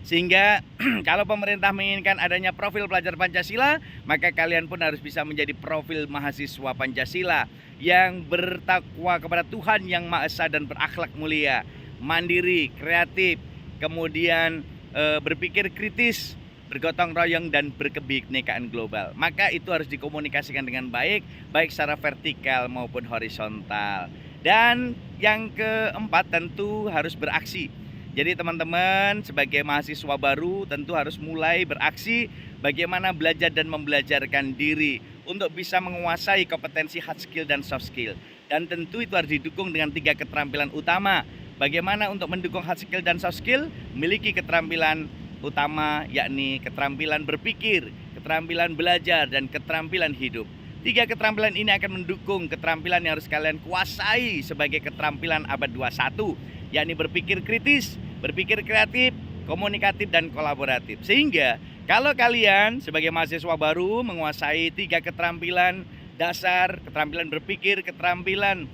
Sehingga kalau pemerintah menginginkan adanya profil pelajar Pancasila, maka kalian pun harus bisa menjadi profil mahasiswa Pancasila yang bertakwa kepada Tuhan Yang Maha Esa dan berakhlak mulia, mandiri, kreatif, kemudian berpikir kritis, bergotong royong dan berkebinekaan global. Maka itu harus dikomunikasikan dengan baik, baik secara vertikal maupun horizontal. Dan yang keempat tentu harus beraksi. Jadi teman-teman sebagai mahasiswa baru tentu harus mulai beraksi bagaimana belajar dan membelajarkan diri untuk bisa menguasai kompetensi hard skill dan soft skill. Dan tentu itu harus didukung dengan 3 keterampilan utama. Bagaimana untuk mendukung hard skill dan soft skill? Memiliki keterampilan utama yakni keterampilan berpikir, keterampilan belajar, dan keterampilan hidup. 3 keterampilan ini akan mendukung keterampilan yang harus kalian kuasai sebagai keterampilan abad 21, yakni berpikir kritis, berpikir kreatif, komunikatif, dan kolaboratif. Sehingga kalau kalian sebagai mahasiswa baru menguasai 3 keterampilan dasar, keterampilan berpikir, keterampilan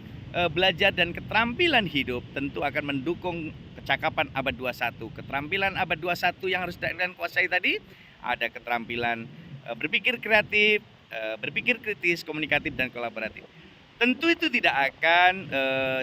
belajar, dan keterampilan hidup, tentu akan mendukung kecakapan abad 21. Keterampilan abad 21 yang harus kalian kuasai tadi ada keterampilan berpikir kreatif, berpikir kritis, komunikatif, dan kolaboratif. Tentu itu tidak akan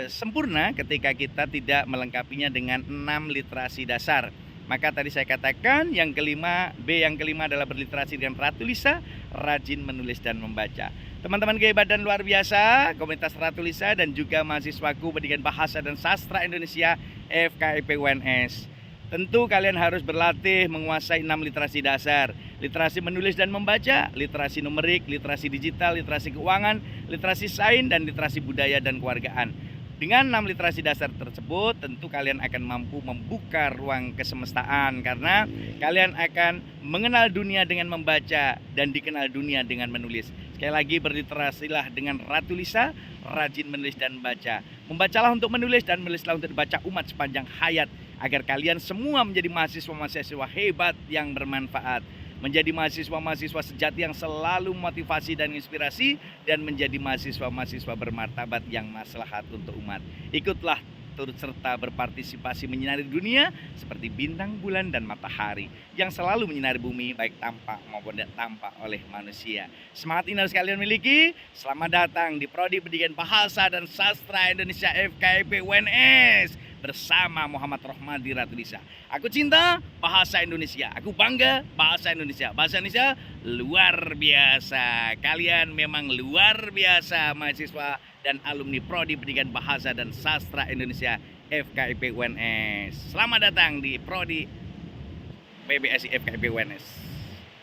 sempurna ketika kita tidak melengkapinya dengan 6 literasi dasar. Maka tadi saya katakan yang kelima, B yang kelima adalah berliterasi dengan Ratu Lisa, rajin menulis dan membaca. Teman-teman kehebat dan luar biasa, komunitas Ratu Lisa dan juga mahasiswaku Pendidikan Bahasa dan Sastra Indonesia FKIP UNS. Tentu kalian harus berlatih menguasai 6 literasi dasar. Literasi menulis dan membaca, literasi numerik, literasi digital, literasi keuangan, literasi sains, dan literasi budaya dan kewargaan. Dengan 6 literasi dasar tersebut, tentu kalian akan mampu membuka ruang kesemestaan karena kalian akan mengenal dunia dengan membaca dan dikenal dunia dengan menulis. Sekali lagi, berliterasilah dengan Ratu Lisa, rajin menulis dan membaca. Membacalah untuk menulis dan menulislah untuk dibaca umat sepanjang hayat agar kalian semua menjadi mahasiswa-mahasiswa hebat yang bermanfaat. Menjadi mahasiswa-mahasiswa sejati yang selalu motivasi dan inspirasi, dan menjadi mahasiswa-mahasiswa bermartabat yang maslahat untuk umat. Ikutlah turut serta berpartisipasi menyinari dunia seperti bintang, bulan, dan matahari yang selalu menyinari bumi baik tampak maupun tidak tampak oleh manusia. Semangat ini harus kalian miliki. Selamat datang di Prodi Pendidikan Bahasa dan Sastra Indonesia FKIP UNS bersama Muhammad Rohmadi Ratu Lisa. Aku cinta bahasa Indonesia, aku bangga bahasa Indonesia. Bahasa Indonesia luar biasa. Kalian memang luar biasa mahasiswa dan alumni Prodi Pendidikan Bahasa dan Sastra Indonesia FKIP UNS. Selamat datang di Prodi PBSI FKIP UNS.